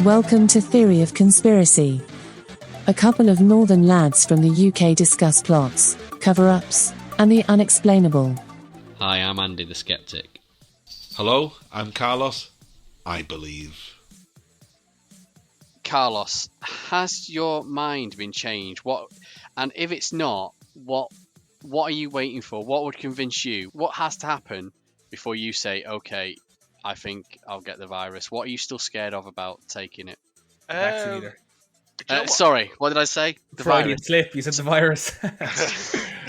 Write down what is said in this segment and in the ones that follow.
Welcome to Theory of Conspiracy. A couple of northern lads from the UK discuss plots, cover-ups, and the unexplainable. Hi, I'm Andy the Skeptic. Hello, I'm Carlos. I believe. Carlos, has your mind been changed? And if it's not, what are you waiting for? What would convince you? What has to happen before you say, okay, I think I'll get the virus? What are you still scared of about taking it? Vaccinator. Sorry, what did I say? The Freudian virus. slip. You said the virus.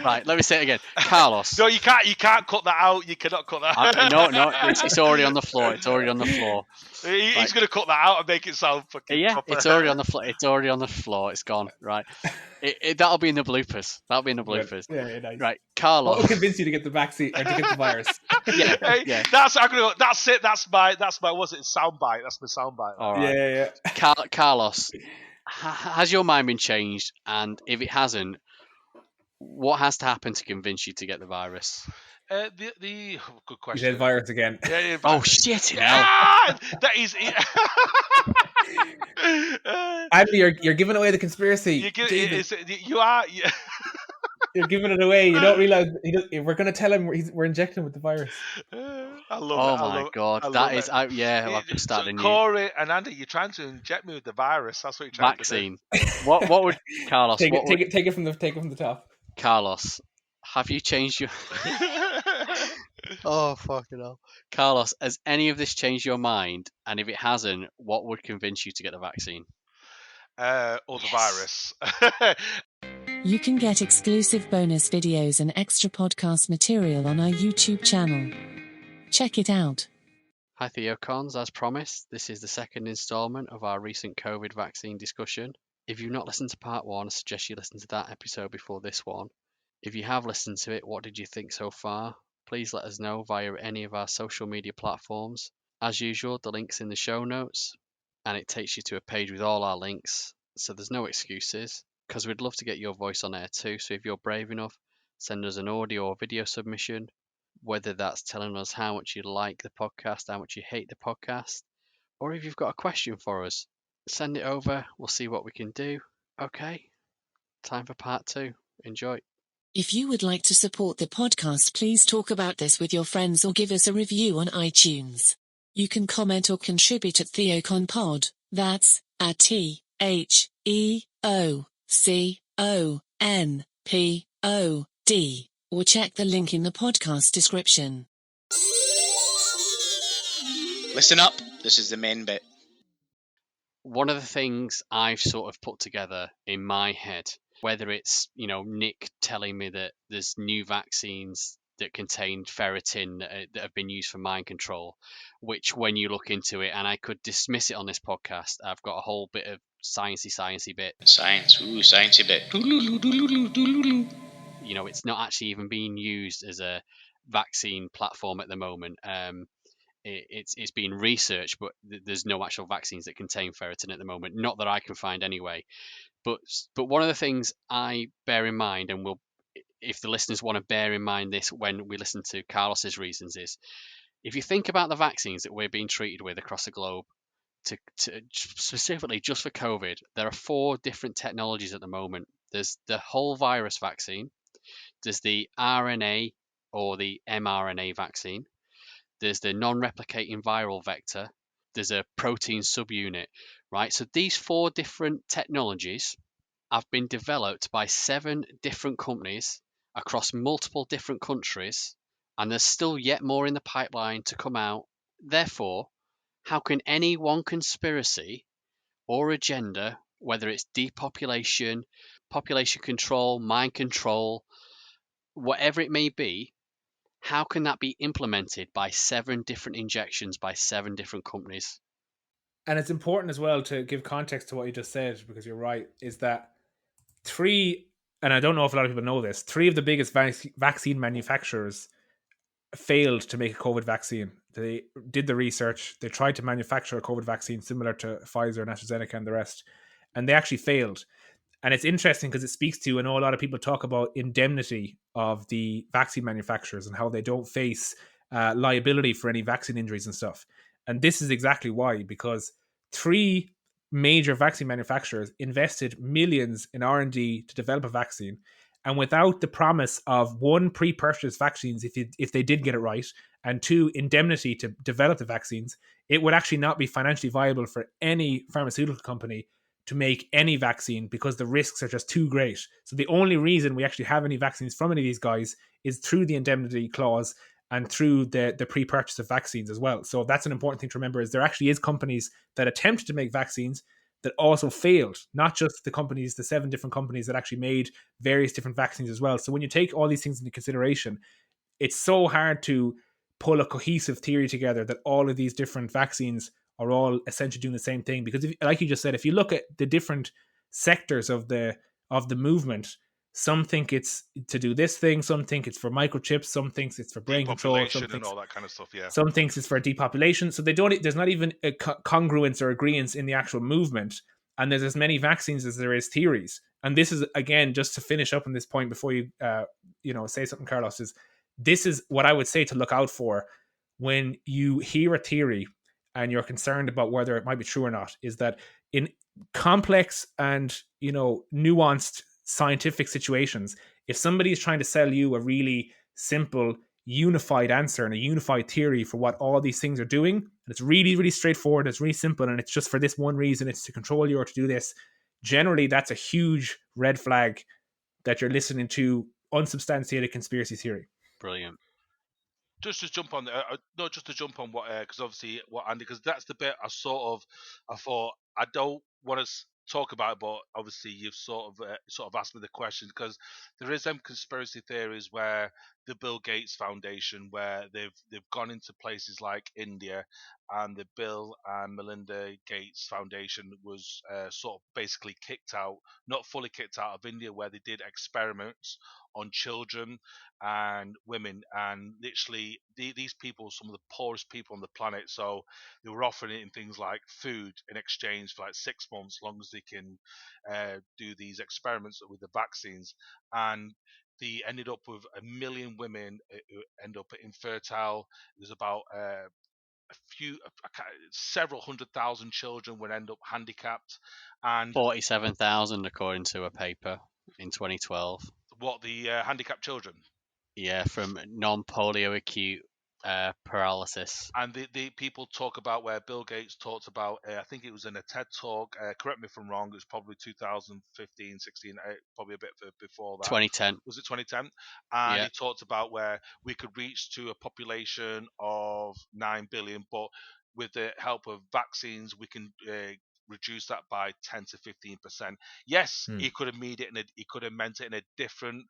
Right, let me say it again. Carlos. No, you can't cut that out. You cannot cut that out. No, it's already on the floor. It's already on the floor. He's going to cut that out and make it sound fucking proper. It's already on the floor. It's already on the floor. It's gone. Right. That'll be in the bloopers. Yeah, nice. Right, Carlos. What will convince you to get the vaccine or to get the virus? yeah. That's it. That's my. What's it? Soundbite. That's my soundbite. All right. Yeah. Carlos, has your mind been changed? And if it hasn't, what has to happen to convince you to get the virus? Good question. You said virus again. Yeah, oh shit! Yeah, that is. Andy, you're giving away the conspiracy. You are. You're giving it away. You don't realize we're going to tell him we're injecting him with the virus. I love it. Oh my god, that is out. Yeah, I've just started. Corey and Andy, you're trying to inject me with the virus. That's what you're trying vaccine. to do. What would Carlos? Take it from the top. Carlos, have you changed your? Oh fucking hell, Carlos, has any of this changed your mind? And if it hasn't, what would convince you to get the vaccine? The virus. You can get exclusive bonus videos and extra podcast material on our YouTube channel. Check it out. Hi TheoCons, as promised, this is the second instalment of our recent COVID vaccine discussion. If you've not listened to part one, I suggest you listen to that episode before this one. If you have listened to it, what did you think so far? Please let us know via any of our social media platforms. As usual, the link's in the show notes, and it takes you to a page with all our links, so there's no excuses, because we'd love to get your voice on air too. So if you're brave enough, send us an audio or video submission, whether that's telling us how much you like the podcast, how much you hate the podcast, or if you've got a question for us, send it over. We'll see what we can do. Okay, time for part two. Enjoy. If you would like to support the podcast, please talk about this with your friends or give us a review on iTunes. You can comment or contribute at TheoConPod. That's at TheoConPod, or check the link in the podcast description. Listen up, this is the main bit. One of the things I've sort of put together in my head, whether it's, Nick telling me that there's new vaccines that contain ferritin that have been used for mind control, which when you look into it, and I could dismiss it on this podcast, I've got a whole bit of sciencey bit. Sciencey bit. It's not actually even being used as a vaccine platform at the moment. It's being researched, but there's no actual vaccines that contain ferritin at the moment, not that I can find anyway. But one of the things I bear in mind, and if the listeners want to bear in mind this when we listen to Carlos's reasons, is if you think about the vaccines that we're being treated with across the globe, to specifically just for COVID, there are 4 different technologies at the moment. There's the whole virus vaccine, there's the RNA or the mRNA vaccine, there's the non-replicating viral vector, there's a protein subunit, right? So these 4 different technologies have been developed by 7 different companies across multiple different countries, and there's still yet more in the pipeline to come out. Therefore, how can any one conspiracy or agenda, whether it's depopulation, population control, mind control, whatever it may be, how can that be implemented by 7 different injections by 7 different companies? And it's important as well to give context to what you just said, because you're right, is that 3, and I don't know if a lot of people know this, 3 of the biggest vaccine manufacturers failed to make a COVID vaccine. They did the research, they tried to manufacture a COVID vaccine similar to Pfizer and AstraZeneca and the rest, and they actually failed. And it's interesting because it speaks to, I know a lot of people talk about indemnity of the vaccine manufacturers and how they don't face liability for any vaccine injuries and stuff. And this is exactly why, because three major vaccine manufacturers invested millions in R&D to develop a vaccine. And without the promise of one, pre-purchased vaccines if they did get it right, and two, indemnity to develop the vaccines, it would actually not be financially viable for any pharmaceutical company to make any vaccine because the risks are just too great. So the only reason we actually have any vaccines from any of these guys is through the indemnity clause and through the pre-purchase of vaccines as well. So that's an important thing to remember, is there actually is companies that attempted to make vaccines that also failed, not just the companies, the 7 different companies that actually made various different vaccines as well. So when you take all these things into consideration, it's so hard to pull a cohesive theory together that all of these different vaccines are all essentially doing the same thing. Because if, like you just said, if you look at the different sectors of the movement, some think it's to do this thing, some think it's for microchips, some thinks it's for brain control, some and thinks all that kind of stuff. Yeah, some thinks it's for depopulation. So they don't. There's not even a congruence or agreement in the actual movement. And there's as many vaccines as there is theories. And this is, again, just to finish up on this point before you say something, Carlos, is this is what I would say to look out for when you hear a theory and you're concerned about whether it might be true or not, is that in complex and nuanced scientific situations, if somebody is trying to sell you a really simple unified answer and a unified theory for what all these things are doing, and it's really, really straightforward, it's really simple, and it's just for this one reason, it's to control you or to do this, generally that's a huge red flag that you're listening to unsubstantiated conspiracy theory. Brilliant. Just to jump on, no, just to jump on what, because obviously what Andy, because that's the bit I thought I don't want to talk about it, but obviously you've sort of asked me the question, because there is them conspiracy theories where the Bill Gates Foundation, where they've gone into places like India, and the Bill and Melinda Gates Foundation was sort of basically kicked out, not fully kicked out of India, where they did experiments on children and women, and literally these people, some of the poorest people on the planet, so they were offering it in things like food in exchange for like 6 months, long as they can do these experiments with the vaccines. And they ended up with 1 million women who end up infertile. There's about several 100,000 children would end up handicapped, and 47,000 according to a paper in 2012. what the handicapped children. Yeah, from non-polio acute paralysis. And the people talk about where Bill Gates talked about, I think it was in a TED talk, correct me if I'm wrong, it was probably 2015, 16, probably a bit before that. 2010. Was it 2010? And Yeah. he talked about where we could reach to a population of 9 billion, but with the help of vaccines, we can reduce that by 10 to 15%. Yes, he could have made it he could have meant it in a different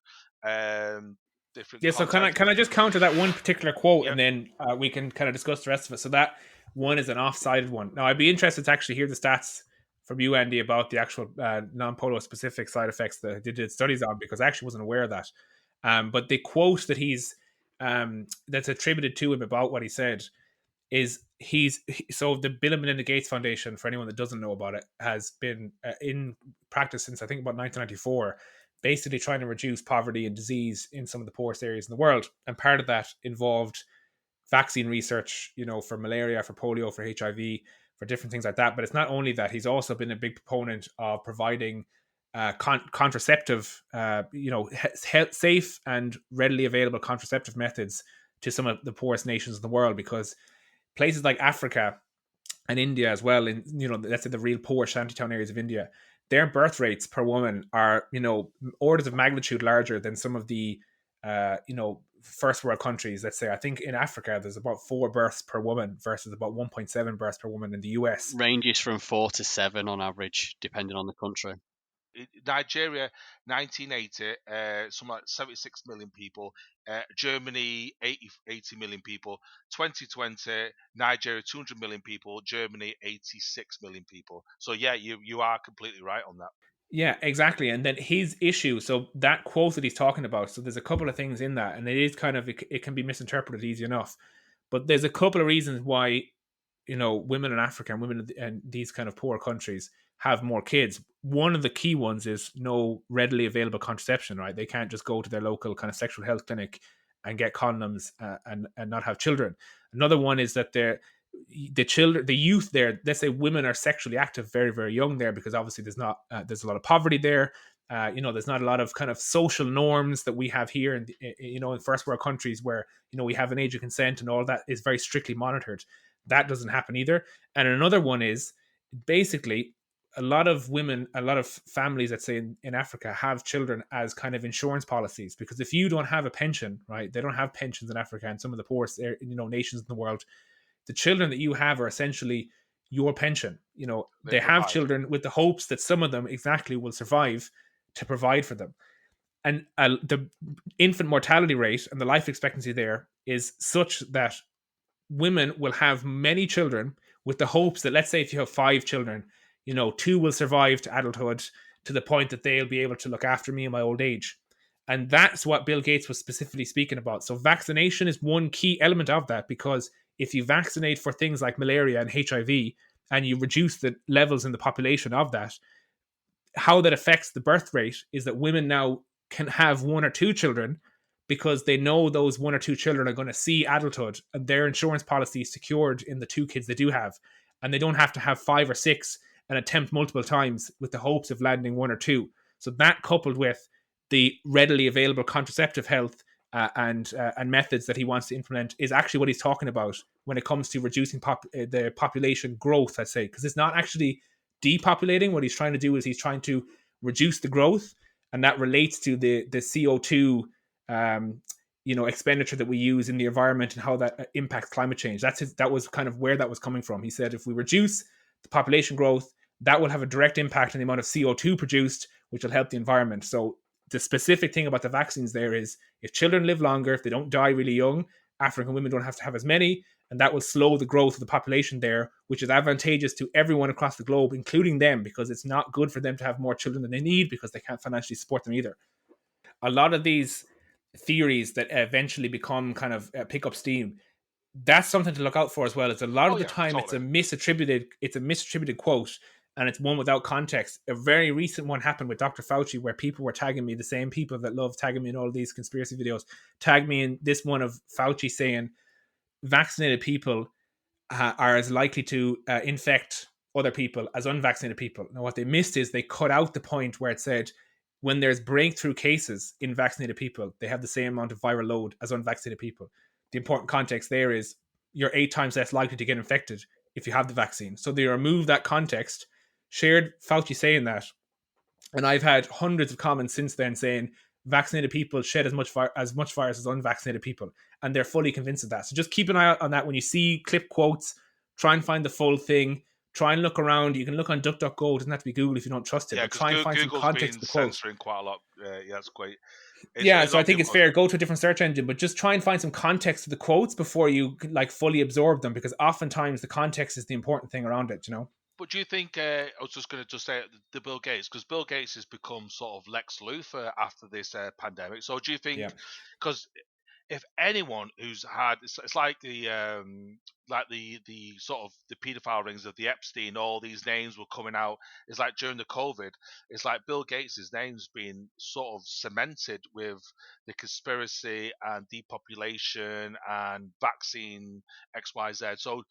yeah, so can I just counter that one particular quote, and then we can kind of discuss the rest of it. So that one is an off-sided one. Now, I'd be interested to actually hear the stats from you, Andy, about the actual non-polio specific side effects that they did studies on, because I actually wasn't aware of that. But the quote that he's that's attributed to him about what he said is so the Bill and Melinda Gates Foundation, for anyone that doesn't know about it, has been in practice since I think about 1994, basically trying to reduce poverty and disease in some of the poorest areas in the world. And part of that involved vaccine research, for malaria, for polio, for HIV, for different things like that. But it's not only that, he's also been a big proponent of providing contraceptive, safe and readily available contraceptive methods to some of the poorest nations in the world, because places like Africa and India as well, in let's say the real poor shantytown areas of India, their birth rates per woman are orders of magnitude larger than some of the first world countries. Let's say, I think in Africa there's about 4 births per woman versus about 1.7 births per woman in the US. Ranges from 4 to 7 on average, depending on the country. Nigeria, 1980, something like 76 million people. Germany, 80 million people. 2020, Nigeria, 200 million people. Germany, 86 million people. So yeah, you are completely right on that. Yeah, exactly. And then his issue, so that quote that he's talking about, so there's a couple of things in that, and it is kind of, it can be misinterpreted easy enough. But there's a couple of reasons why women in Africa and women in these kind of poor countries have more kids. One of the key ones is no readily available contraception, right? They can't just go to their local kind of sexual health clinic and get condoms and not have children. Another one is that the youth there, let's say women are sexually active very, very young there, because obviously there's a lot of poverty there. There's not a lot of kind of social norms that we have here in first world countries where, we have an age of consent and all that is very strictly monitored. That doesn't happen either. And another one is basically a lot of women, a lot of families, let's say in Africa, have children as kind of insurance policies, because if you don't have a pension, right, they don't have pensions in Africa and some of the poorest nations in the world. The children that you have are essentially your pension. They have children with the hopes that some of them exactly will survive to provide for them. And the infant mortality rate and the life expectancy there is such that women will have many children with the hopes that, let's say if you have 5 children, 2 will survive to adulthood to the point that they'll be able to look after me in my old age. And that's what Bill Gates was specifically speaking about. So vaccination is one key element of that, because if you vaccinate for things like malaria and HIV and you reduce the levels in the population of that, how that affects the birth rate is that women now can have 1 or 2 children because they know those 1 or 2 children are going to see adulthood and their insurance policy is secured in the 2 kids they do have. And they don't have to have 5 or 6 and attempt multiple times with the hopes of landing 1 or 2. So that, coupled with the readily available contraceptive health and methods that he wants to implement, is actually what he's talking about when it comes to reducing the population growth, I'd say, because it's not actually depopulating. What he's trying to do is he's trying to reduce the growth, and that relates to the CO2 expenditure that we use in the environment and how that impacts climate change. That was kind of where that was coming from. He said if we reduce the population growth, that will have a direct impact on the amount of CO2 produced, which will help the environment. So the specific thing about the vaccines there is if children live longer, if they don't die really young, African women don't have to have as many, and that will slow the growth of the population there, which is advantageous to everyone across the globe, including them, because it's not good for them to have more children than they need because they can't financially support them either. A lot of these theories that eventually become kind of pick up steam, that's something to look out for as well. It's a lot of the time totally. It's a misattributed quote, and it's one without context. A very recent one happened with Dr. Fauci, where people were tagging me, the same people that love tagging me in all these conspiracy videos, tagged me in this one of Fauci saying vaccinated people are as likely to infect other people as unvaccinated people. Now, what they missed is they cut out the point where it said when there's breakthrough cases in vaccinated people, they have the same amount of viral load as unvaccinated people. The important context there is you're 8 times less likely to get infected if you have the vaccine. So they removed that context, shared Fauci saying that. And I've had hundreds of comments since then saying vaccinated people shed as much virus as unvaccinated people. And they're fully convinced of that. So just keep an eye out on that. When you see clip quotes, try and find the full thing. Try and look around. You can look on DuckDuckGo. It doesn't have to be Google if you don't trust it. Yeah, but try and find Google's some context been to the quote. censoring quite a lot. Yeah, that's great. So I think it's fair. Go to a different search engine, but just try and find some context to the quotes before you fully absorb them, because oftentimes the context is the important thing around it. But do you think, I was just going to say the Bill Gates, because Bill Gates has become sort of Lex Luthor after this pandemic. So do you think, because if anyone who's had, it's like the sort of the paedophile rings of the Epstein, all these names were coming out. It's like during the COVID, it's like Bill Gates' name's been sort of cemented with the conspiracy and depopulation and vaccine XYZ. So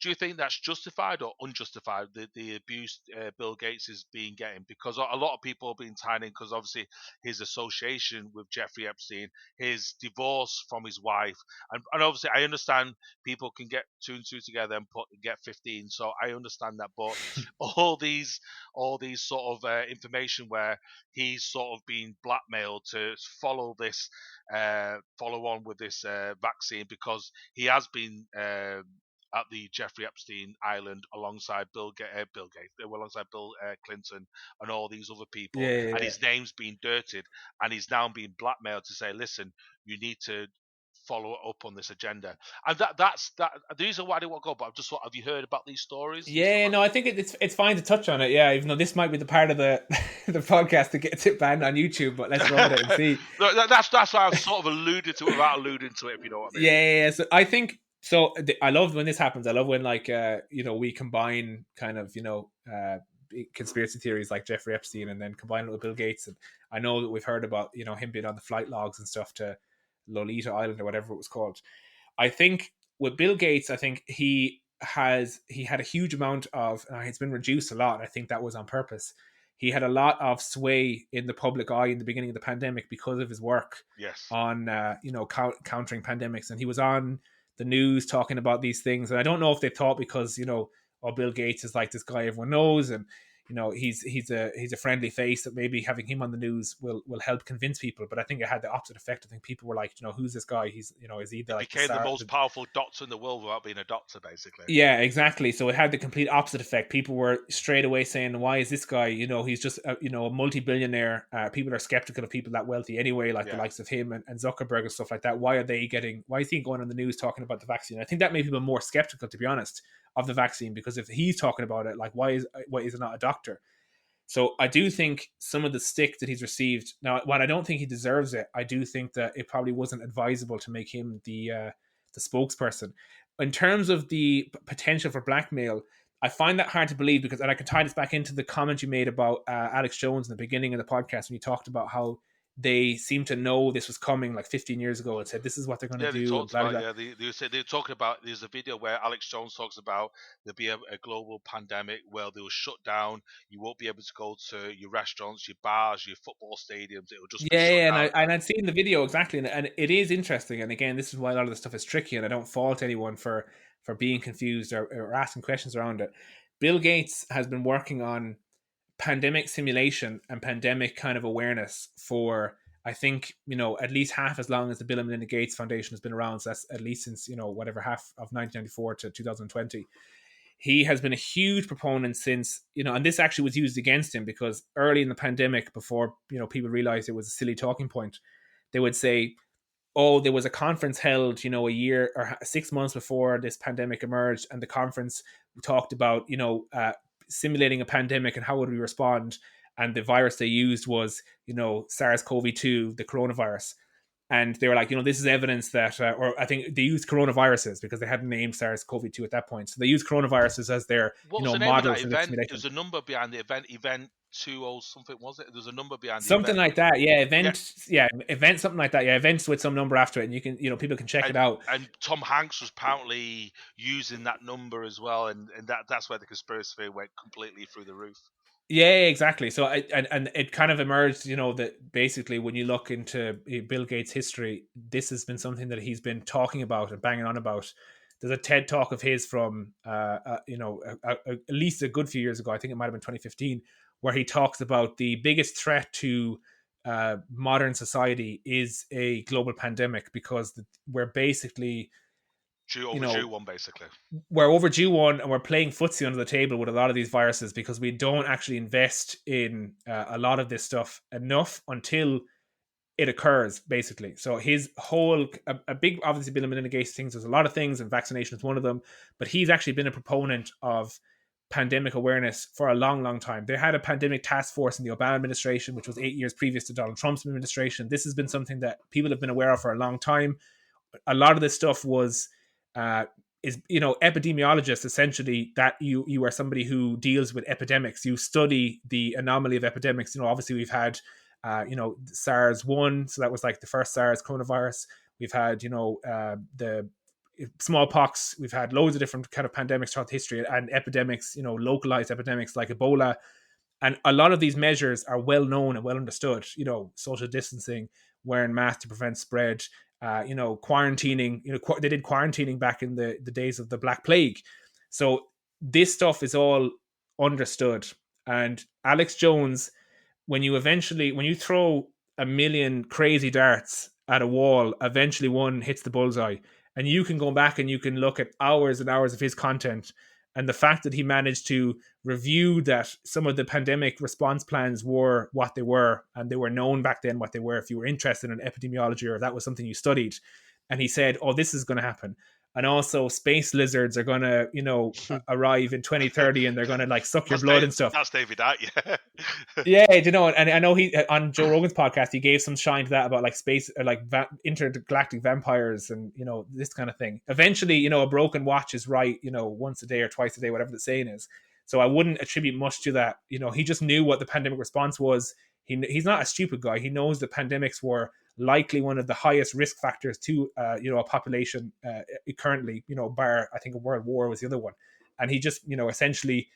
do you think that's justified or unjustified, the abuse Bill Gates is being getting? Because a lot of people have been tying in, because obviously his association with Jeffrey Epstein, his divorce from his wife, and obviously I understand people can get 2 and 2 together and get 15, so I understand that. But all these sort of information where he's sort of been blackmailed to follow on with this vaccine, because he has been at the Jeffrey Epstein Island alongside Bill Clinton and all these other people, and his name's been dirted, and he's now being blackmailed to say, listen, you need to follow up on this agenda. And that's the reason why I didn't want to go, but I've just thought, have you heard about these stories? I think it's fine to touch on it, even though this might be the part of the the podcast that gets it banned on YouTube, but let's roll it and see. That's why I've sort of alluded to it without alluding to it, if you know what I mean. So I think So I love when this happens. I love when we combine kind of conspiracy theories like Jeffrey Epstein, and then combine it with Bill Gates. And I know that we've heard about him being on the flight logs and stuff to Lolita Island or whatever it was called. I think with Bill Gates, I think he had a huge amount of, it's been reduced a lot. I think that was on purpose. He had a lot of sway in the public eye in the beginning of the pandemic because of his work Yes. on countering pandemics, and he was on the news talking about these things. And I don't know if they thought because Bill Gates is like this guy everyone knows, and he's a friendly face, that maybe having him on the news will help convince people. But I think it had the opposite effect. I think people were like, who's this guy? He's is he like became the most powerful doctor in the world without being a doctor, basically. Yeah, exactly. So it had the complete opposite effect. People were straight away saying, why is this guy, he's just a multi-billionaire. People are skeptical of people that wealthy anyway, like the likes of him and Zuckerberg and stuff like that. Why is he going on the news talking about the vaccine? I think that made people more skeptical, to be honest, of the vaccine, because if he's talking about it, like, why is it not a doctor? So I do think some of the stick that he's received now, while I don't think he deserves it, I do think that it probably wasn't advisable to make him the spokesperson. In terms of the potential for blackmail, I find that hard to believe, because, and I can tie this back into the comment you made about Alex Jones in the beginning of the podcast when you talked about how they seem to know this was coming like 15 years ago and said this is what they're going to do. They talked blah, about blah, blah. they're talking about, there's a video where Alex Jones talks about there'll be a global pandemic where they'll shut down. You won't be able to go to your restaurants, your bars, your football stadiums. It'll just be shut down. And I'd seen the video exactly, and it is interesting. And again, this is why a lot of the stuff is tricky, and I don't fault anyone for being confused or asking questions around it. Bill Gates has been working on pandemic simulation and pandemic kind of awareness for, I think, at least half as long as the Bill and Melinda Gates Foundation has been around. So that's at least since, whatever, half of 1994 to 2020. He has been a huge proponent since, and this actually was used against him, because early in the pandemic, before, people realized it was a silly talking point, they would say, oh, there was a conference held, a year or 6 months before this pandemic emerged, and the conference talked about, simulating a pandemic and how would we respond. And the virus they used was, SARS-CoV-2, the coronavirus. And they were like, this is evidence that, or I think they used coronaviruses because they hadn't named SARS-CoV-2 at that point. So they used coronaviruses as their, model for the simulation. There's a number behind the event 20 something, was it? There's a number behind something like that. Yeah, event, something like that. Yeah, events with some number after it, and you can, people can check it out. And Tom Hanks was apparently using that number as well, and that's where the conspiracy theory went completely through the roof. Yeah, exactly. So and it kind of emerged, that basically when you look into Bill Gates' history, this has been something that he's been talking about and banging on about. There's a TED talk of his from, at least a good few years ago. I think it might have been 2015, where he talks about the biggest threat to modern society is a global pandemic, because we're basically overdue one, basically. We're overdue one, and we're playing footsie under the table with a lot of these viruses, because we don't actually invest in a lot of this stuff enough until it occurs, basically. So his whole, a big, obviously, Bill and Melinda Gates things, there's a lot of things, and vaccination is one of them, but he's actually been a proponent of pandemic awareness for a long, long time. They had a pandemic task force in the Obama administration, which was 8 years previous to Donald Trump's administration. This has been something that people have been aware of for a long time. A lot of this stuff was is epidemiologists, essentially, that you are somebody who deals with epidemics. You study the anomaly of epidemics. Obviously we've had SARS-1, so that was like the first SARS coronavirus. We've had the smallpox. We've had loads of different kind of pandemics throughout history, and epidemics, localized epidemics like Ebola. And a lot of these measures are well known and well understood. Social distancing, wearing masks to prevent spread, quarantining. They did quarantining back in the days of the Black Plague. So this stuff is all understood. And Alex Jones, when you throw a million crazy darts at a wall, eventually one hits the bullseye. And you can go back and you can look at hours and hours of his content. And the fact that he managed to review that some of the pandemic response plans were what they were, and they were known back then what they were, if you were interested in epidemiology or that was something you studied. And he said, oh, this is going to happen. And also, space lizards are going to, arrive in 2030 and they're going to like suck your blood and stuff. That's David Icke, yeah. Yeah, and I know he on Joe Rogan's podcast he gave some shine to that about like space or like intergalactic vampires and this kind of thing. Eventually, a broken watch is right, once a day or twice a day, whatever the saying is. So I wouldn't attribute much to that. He just knew what the pandemic response was. He's not a stupid guy. He knows that pandemics were likely one of the highest risk factors to a population currently. Bar I think a world war was the other one, and he just essentially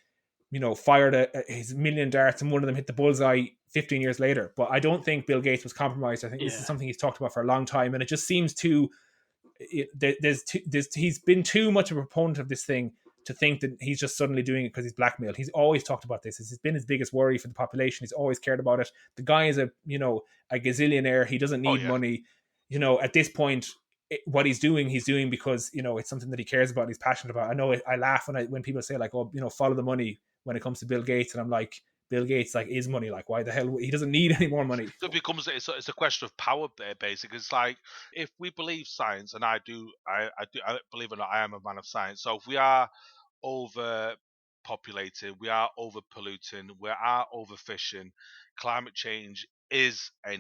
fired his million darts and one of them hit the bullseye 15 years later. But I don't think Bill Gates was compromised. I think this is something he's talked about for a long time, and it just seems he's been too much a proponent of this thing to think that he's just suddenly doing it because he's blackmailed. He's always talked about this. It's been his biggest worry for the population. He's always cared about it. The guy is a gazillionaire. He doesn't need money. At this point, what he's doing because it's something that he cares about and he's passionate about. I know I laugh when people say like, oh, follow the money when it comes to Bill Gates, and I'm like, Bill Gates like is money, like why the hell he doesn't need any more money. So it becomes it's a question of power there, basically. It's like if we believe science, and I believe it or not, I am a man of science. So if we are overpopulated, we are overpolluting, we are overfishing, climate change is a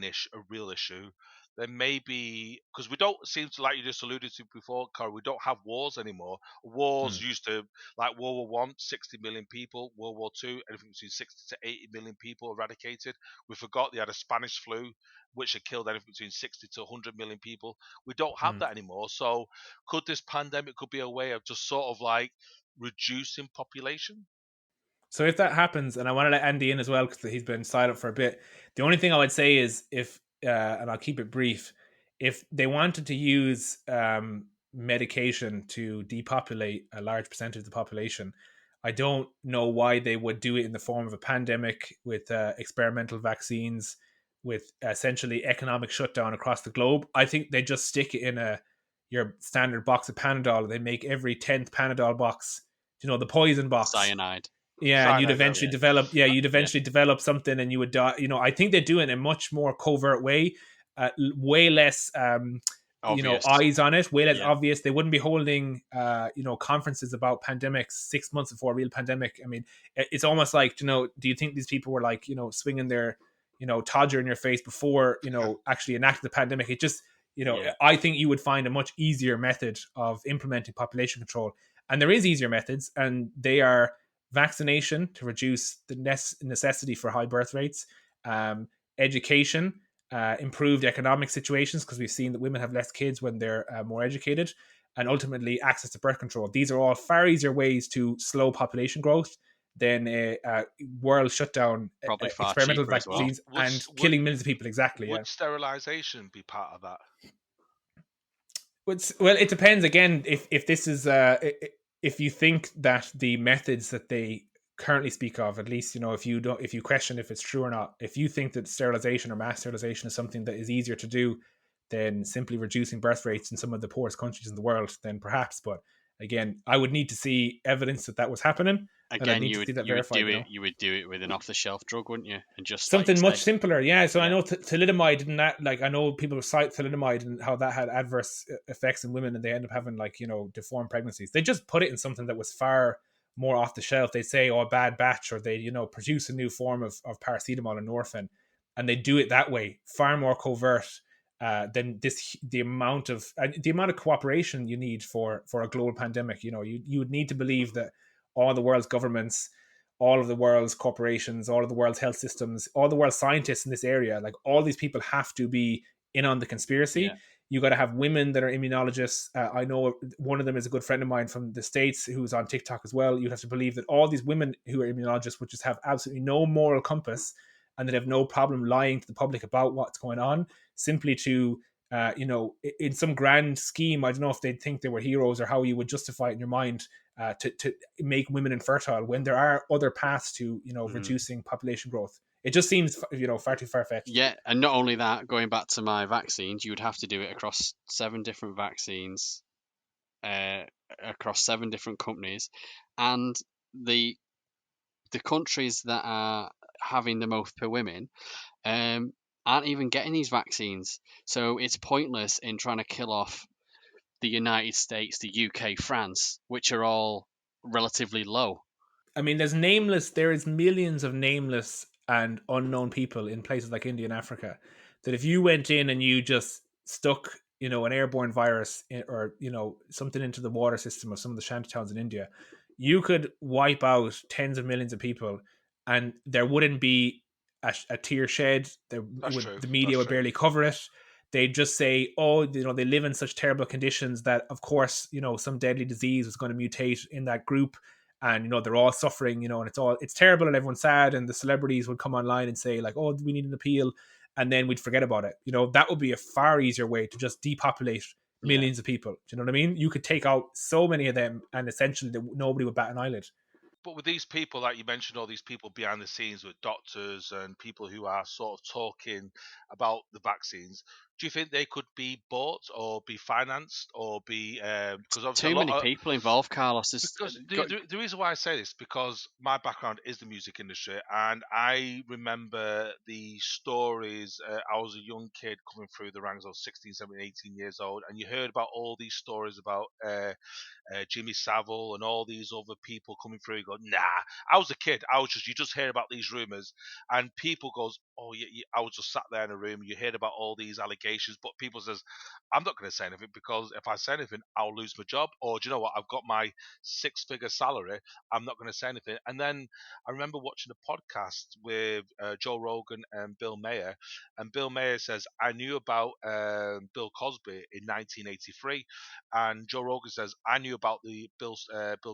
real issue, then maybe, because we don't seem to, like you just alluded to before, Carl, we don't have wars anymore. Wars used to, like World War One, 60 million people. World War Two, anything between 60 to 80 million people eradicated. We forgot they had a Spanish flu, which had killed anything between 60 to 100 million people. We don't have that anymore. So could this pandemic be a way of just sort of like reducing population? So if that happens, and I want to let Andy in as well because he's been silent for a bit, the only thing I would say is if, and I'll keep it brief, if they wanted to use medication to depopulate a large percentage of the population, I don't know why they would do it in the form of a pandemic with experimental vaccines, with essentially economic shutdown across the globe. I think they just stick it in your standard box of Panadol. They make every 10th Panadol box, the poison box. Cyanide. Yeah, and you'd eventually develop something, and you would die. I think they do it in a much more covert way, way less, eyes on it, way less obvious. They wouldn't be holding, conferences about pandemics 6 months before a real pandemic. I mean, it's almost like, do you think these people were like, swinging their, todger in your face before, actually enacted the pandemic? It just, I think you would find a much easier method of implementing population control, and there is easier methods, and they are vaccination to reduce the necessity for high birth rates, education, improved economic situations, because we've seen that women have less kids when they're more educated, and ultimately access to birth control. These are all far easier ways to slow population growth than a world shutdown, probably far experimental vaccines and killing millions of people. Exactly. Would sterilization be part of that? Well, it depends. Again, if this is if you think that the methods that they currently speak of, at least, if you question if it's true or not, if you think that sterilization or mass sterilization is something that is easier to do than simply reducing birth rates in some of the poorest countries in the world, then perhaps. But again, I would need to see evidence that was happening. Again, you would do it with an off-the-shelf drug, wouldn't you? And just something much simpler, yeah. So I know thalidomide and that, like I know people cite thalidomide and how that had adverse effects in women, and they end up having deformed pregnancies. They just put it in something that was far more off the shelf. They'd say, "Oh, a bad batch," or they produce a new form of paracetamol and Norphin, and they do it that way, far more covert than the amount of cooperation you need for a global pandemic. You would need to believe that all the world's governments, all of the world's corporations, all of the world's health systems, all the world's scientists in this area, like all these people have to be in on the conspiracy. Yeah. You got to have women that are immunologists. I know one of them is a good friend of mine from the States who's on TikTok as well. You have to believe that all these women who are immunologists would just have absolutely no moral compass, and that have no problem lying to the public about what's going on, simply to in some grand scheme. I don't know if they'd think they were heroes or how you would justify it in your mind to make women infertile when there are other paths to reducing population growth. It just seems far too far-fetched. Yeah, and not only that, going back to my vaccines, you would have to do it across 7 different vaccines, across 7 different companies, and the countries that are having the most per women aren't even getting these vaccines. So it's pointless in trying to kill off the United States, the UK, France, which are all relatively low. I mean, there is millions of nameless and unknown people in places like India and Africa that if you went in and you just stuck, an airborne virus or, something into the water system of some of the shanty towns in India, you could wipe out tens of millions of people and there wouldn't be a tear shed. That's true. The media would barely cover it. They'd just say, oh, they live in such terrible conditions that, of course, some deadly disease was going to mutate in that group. And they're all suffering, and it's terrible and everyone's sad, and the celebrities would come online and say like, oh, we need an appeal, and then we'd forget about it. That would be a far easier way to just depopulate millions of people. Do you know what I mean? You could take out so many of them and essentially nobody would bat an eyelid. But with these people, like you mentioned, all these people behind the scenes with doctors and people who are sort of talking about the vaccines, do you think they could be bought or be financed or be because obviously Too many people involved, Carlos. Because the reason why I say this, because my background is the music industry, and I remember the stories. I was a young kid coming through the ranks. I was 16, 17, 18 years old, and you heard about all these stories about Jimmy Savile and all these other people coming through. You go, nah. I was a kid. You just hear about these rumors, and people goes, oh yeah, I was just sat there in a room. You heard about all these allegations, but people says, I'm not going to say anything because if I say anything, I'll lose my job. Or do you know what? I've got my 6-figure salary. I'm not going to say anything. And then I remember watching a podcast with Joe Rogan and Bill Maher, and Bill Maher says, I knew about Bill Cosby in 1983, and Joe Rogan says, I knew about the Bill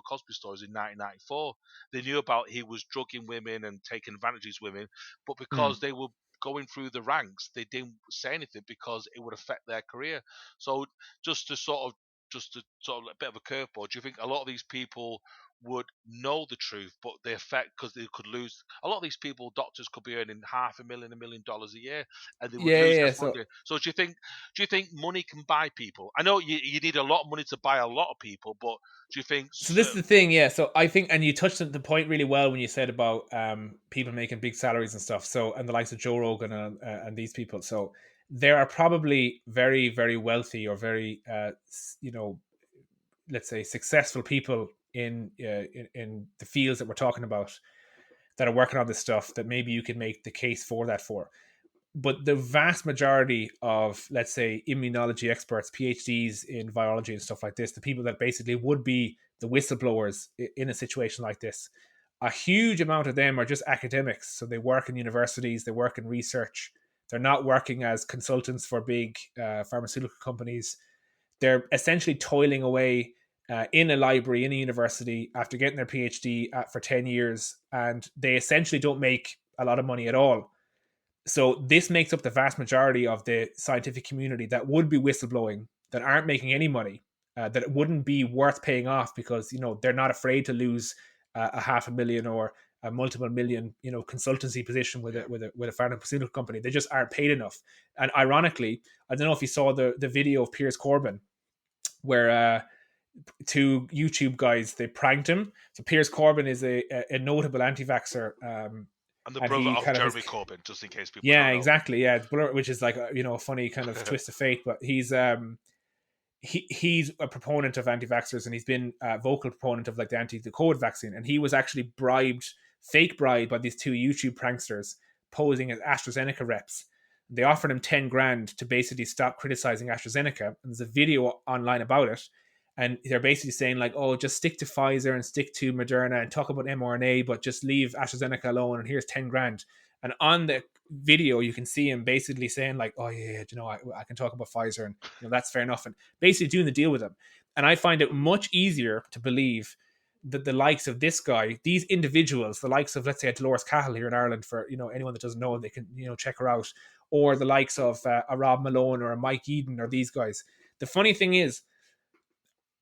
Cosby stories in 1994. They knew about he was drugging women and taking advantages of women, but because they were going through the ranks, they didn't say anything because it would affect their career. So just to sort of a bit of a curveball, do you think a lot of these people would know the truth, but the effect because they could lose a lot of these people, doctors could be earning $500,000, $1 million a year, and they would lose their funding. So do you think money can buy people? I know you need a lot of money to buy a lot of people, but do you think so? This is the thing, yeah. So I think, and you touched on the point really well when you said about people making big salaries and stuff. So, and the likes of Joe Rogan and these people. So there are probably very, very wealthy or very, let's say successful people in the fields that we're talking about that are working on this stuff that maybe you can make the case for that for. But the vast majority of, let's say, immunology experts, PhDs in virology and stuff like this, the people that basically would be the whistleblowers in a situation like this, a huge amount of them are just academics. So they work in universities, they work in research. They're not working as consultants for big pharmaceutical companies. They're essentially toiling away in a library, in a university, after getting their PhD for 10 years, and they essentially don't make a lot of money at all. So this makes up the vast majority of the scientific community that would be whistleblowing, that aren't making any money, that it wouldn't be worth paying off because, they're not afraid to lose a $500,000 or a multiple million, consultancy position with a pharmaceutical company. They just aren't paid enough. And ironically, I don't know if you saw the video of Piers Corbyn, where two YouTube guys, they pranked him. So Piers Corbyn is a notable anti-vaxxer. And the brother of Jeremy Corbyn, just in case people yeah, don't know. Exactly. Yeah, which is like a funny kind of twist of fate. But he's a proponent of anti-vaxxers, and he's been a vocal proponent of like the COVID vaccine. And he was actually fake bribed by these two YouTube pranksters posing as AstraZeneca reps. They offered him 10 grand to basically stop criticizing AstraZeneca. And there's a video online about it. And they're basically saying like, oh, just stick to Pfizer and stick to Moderna and talk about mRNA, but just leave AstraZeneca alone. And here's 10 grand. And on the video, you can see him basically saying like, oh yeah, I can talk about Pfizer and that's fair enough. And basically doing the deal with them. And I find it much easier to believe that the likes of this guy, these individuals, the likes of, let's say, Dolores Cahill here in Ireland, for anyone that doesn't know, they can check her out, or the likes of a Rob Malone or a Mike Eden or these guys. The funny thing is,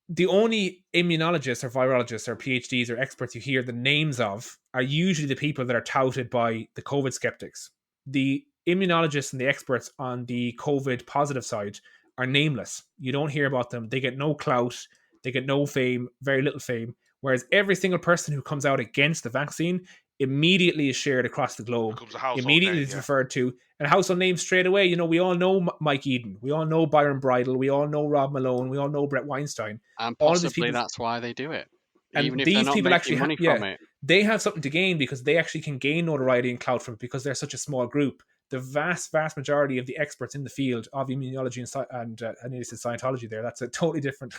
the only immunologists or virologists or PhDs or experts you hear the names of are usually the people that are touted by the COVID skeptics. The immunologists and the experts on the COVID positive side are nameless. You don't hear about them. They get no clout. They get no fame, very little fame. Whereas every single person who comes out against the vaccine immediately is shared across the globe. Becomes a household Immediately name, is yeah. referred to, and a household name straight away. You know, we all know Mike Eden, we all know Byron Bridle, we all know Rob Malone, we all know Brett Weinstein. And All of these possibly people, that's why they do it, even and if they're these not people actually, making money yeah, from it. they have something to gain because they actually can gain notoriety and clout from it because they're such a small group. The vast majority of the experts in the field of immunology and I nearly said Scientology there. That's a totally different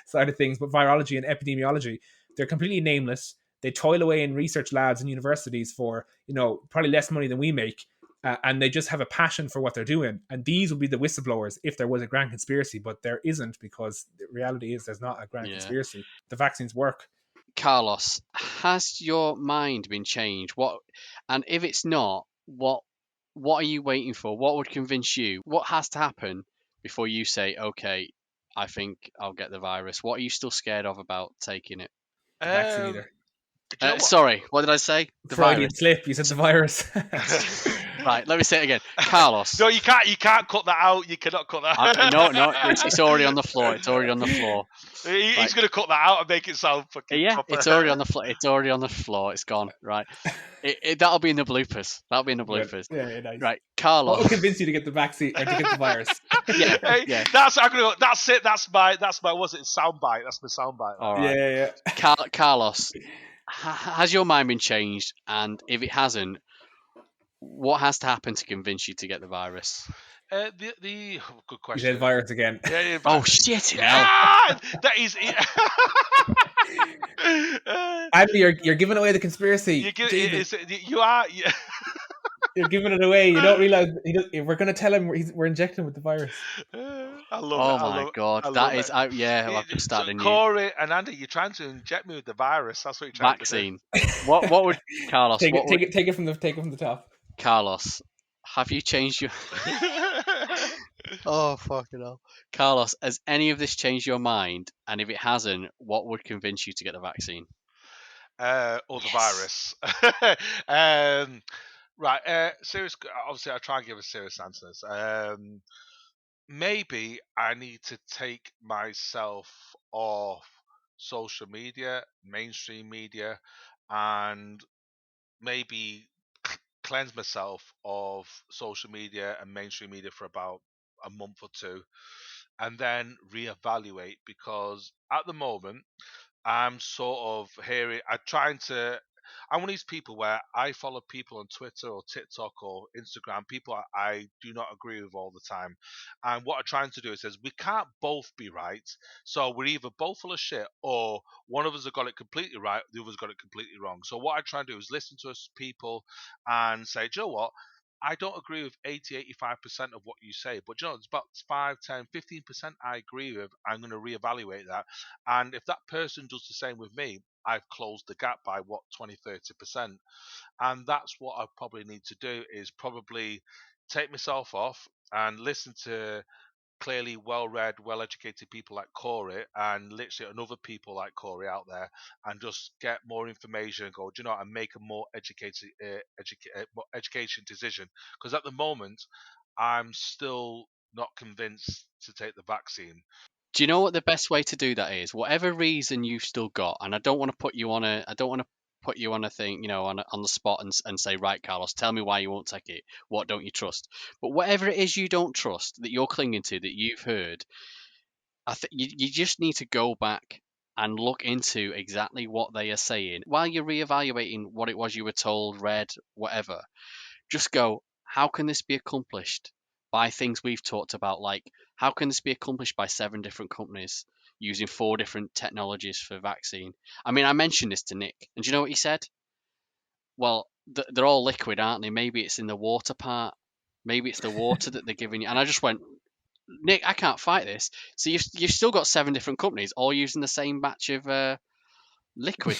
side of things. But virology and epidemiology, they're completely nameless. They toil away in research labs and universities for, you know, probably less money than we make. And they just have a passion for what they're doing. And these would be the whistleblowers if there was a grand conspiracy, but there isn't, because the reality is there's not a grand conspiracy. The vaccines work. Carlos, has your mind been changed? And if it's not, what are you waiting for? What would convince you? What has to happen before you say, okay, I think I'll get the virus? What are you still scared of about taking it? The vaccinator. Do you know what? Sorry, what did I say? The Freudian virus. slip. You said the virus. Right, let me say it again. Carlos. No, you can't. You can't cut that out. You cannot cut that. No, it's already on the floor. It's already on the floor. He's going to cut that out and make it sound fucking proper. It's already on the floor. It's already on the floor. It's gone. Right. That'll be in the bloopers. That'll be in the bloopers. Yeah, nice. Right, Carlos. What will convince you to get the vaccine or to get the virus? Yeah. That's it. That's my. What's it? Soundbite. That's my soundbite. All right. Yeah. Carlos, has your mind been changed? And if it hasn't, what has to happen to convince you to get the virus? Good You question. said virus again. Yeah, Oh shit! Yeah, that is. Andy, you're giving away the conspiracy. You are. You're giving it away. You don't realize we're going to tell him we're injecting him with the virus. I love it. Oh my god, that is out. Yeah, I've just started a new Corey and Andy, you're trying to inject me with the virus. That's what you're trying vaccine. to do. What would Carlos? Take it from the top. Carlos, have you changed your? Oh fucking hell, Carlos, has any of this changed your mind? And if it hasn't, what would convince you to get the vaccine? Or the virus. Right. Serious. Obviously, I try and give a serious answers. Maybe I need to take myself off social media, mainstream media, and maybe cleanse myself of social media and mainstream media for about a month or two, and then reevaluate, because at the moment I'm sort of hearing. I'm one of these people where I follow people on Twitter or TikTok or Instagram, people I do not agree with all the time. And what I'm trying to do is says we can't both be right. So we're either both full of shit or one of us has got it completely right, the other's got it completely wrong. So what I try and do is listen to us people and say, do you know what? I don't agree with 85% of what you say, but you know, it's about 5, 10, 15% I agree with. I'm going to reevaluate that. And if that person does the same with me, I've closed the gap by 20, 30%. And that's what I probably need to do, is probably take myself off and listen to clearly well-read, well-educated people like Corey and literally other people like Corey out there, and just get more information and go, do you know, and make a more education decision. Because at the moment, I'm still not convinced to take the vaccine. Do you know what the best way to do that is? Whatever reason you've still got, and I don't want to put you on a thing, on the spot and say, right, Carlos, tell me why you won't take it. What don't you trust? But whatever it is you don't trust that you're clinging to, that you've heard, I think you just need to go back and look into exactly what they are saying while you're reevaluating what it was you were told, read, whatever. Just go, how can this be accomplished by things we've talked about? Like, how can this be accomplished by 7 different companies using 4 different technologies for vaccine? I mean, I mentioned this to Nick, and do you know what he said? Well, they're all liquid, aren't they? Maybe it's in the water part. Maybe it's the water that they're giving you. And I just went, Nick, I can't fight this. So you've still got 7 different companies all using the same batch of liquid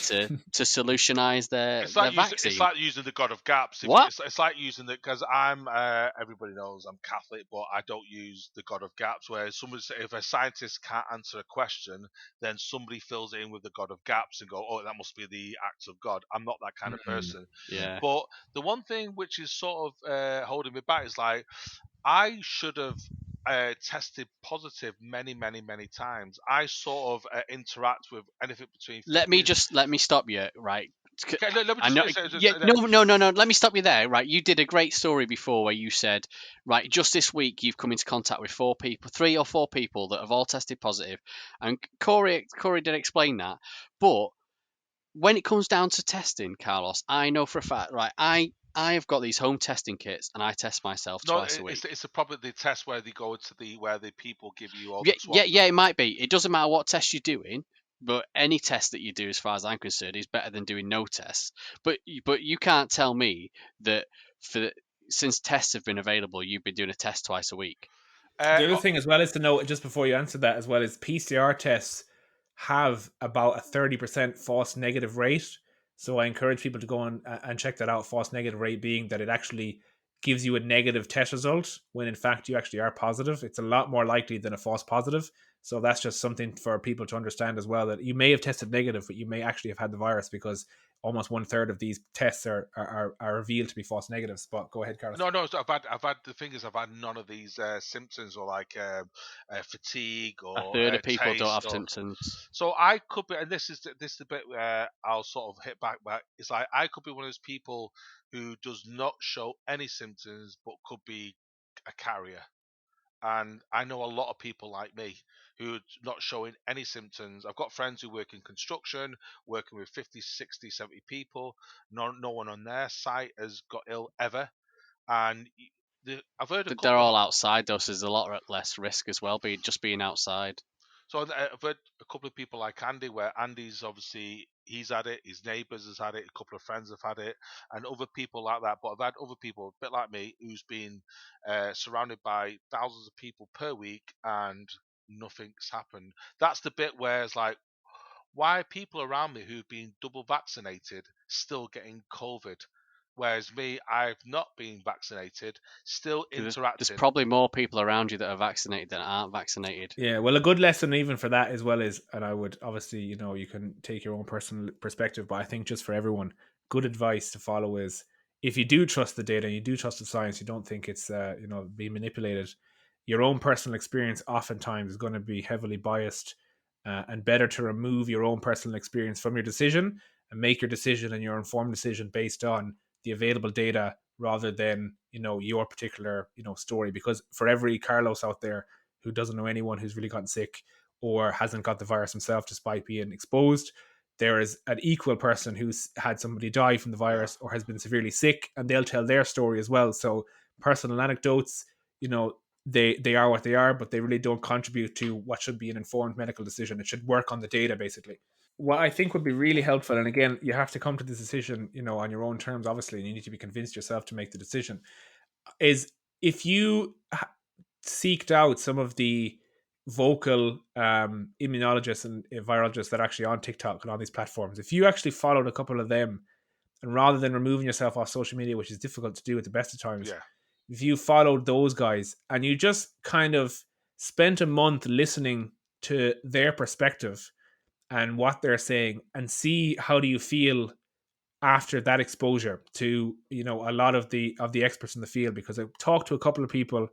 to solutionize their vaccine. It's like using the God of gaps. What? It's like using the, because I'm everybody knows I'm Catholic, but I don't use the God of gaps. Where if a scientist can't answer a question, then somebody fills it in with the God of gaps and go, oh, that must be the acts of God. I'm not that kind of person. Yeah. But the one thing which is sort of holding me back is like, I should have tested positive many times. I sort of interact with anything between. Let me stop you, right? Okay, let me I know. Yeah, no. Let me stop you there. Right, you did a great story before where you said, right, just this week you've come into contact with 3 or 4 people that have all tested positive, and Corey did explain that. But when it comes down to testing, Carlos, I know for a fact, right, I have got these home testing kits, and I test myself No, twice a week. it's probably the test where they go to where the people give you all Yeah, the swabs. it might be. It doesn't matter what test you're doing, but any test that you do, as far as I'm concerned, is better than doing no tests. But you can't tell me that since tests have been available, you've been doing a test twice a week. The other thing as well is to note, just before you answer that as well, is PCR tests have about a 30% false negative rate. So I encourage people to go on and check that out. False negative rate being that it actually gives you a negative test result when in fact you actually are positive. It's a lot more likely than a false positive. So that's just something for people to understand as well, that you may have tested negative, but you may actually have had the virus, because almost 1/3 of these tests are revealed to be false negatives. But go ahead, Carlos. No. So I've had the thing is I've had none of these symptoms, or like fatigue A or third of people don't taste have or. symptoms. So I could be, and this is the bit where I'll sort of hit back. It's like I could be one of those people who does not show any symptoms, but could be a carrier. And I know a lot of people like me who are not showing any symptoms. I've got friends who work in construction, working with 50, 60, 70 people. No one on their site has got ill ever. And I've heard a They're couple all of. outside, though, so there's a lot less risk as well, just being outside. So I've heard a couple of people like Andy, where Andy's obviously he's had it, his neighbours has had it, a couple of friends have had it, and other people like that. But I've had other people, a bit like me, who's been surrounded by thousands of people per week, and nothing's happened. That's the bit where it's like, why are people around me who've been double vaccinated still getting COVID? Whereas me, I've not been vaccinated, still There's interacting. probably more people around you that are vaccinated than aren't vaccinated. Yeah, well, a good lesson even for that as well is, and I would obviously, you can take your own personal perspective, but I think just for everyone, good advice to follow is, if you do trust the data, you do trust the science, you don't think it's, being manipulated, your own personal experience oftentimes is going to be heavily biased, and better to remove your own personal experience from your decision and make your decision and your informed decision based on the available data rather than, your particular, story. Because for every Carlos out there who doesn't know anyone who's really gotten sick or hasn't got the virus himself despite being exposed, there is an equal person who's had somebody die from the virus or has been severely sick, and they'll tell their story as well. So personal anecdotes, they are what they are, but they really don't contribute to what should be an informed medical decision. It should work on the data, basically. What I think would be really helpful, and again, you have to come to this decision, on your own terms, obviously, and you need to be convinced yourself to make the decision, is if you seeked out some of the vocal immunologists and virologists that are actually on TikTok and on these platforms, if you actually followed a couple of them, and rather than removing yourself off social media, which is difficult to do at the best of times, Yeah. if you followed those guys and you just kind of spent a month listening to their perspective and what they're saying, and see how do you feel after that exposure to, a lot of the experts in the field. Because I've talked to a couple of people,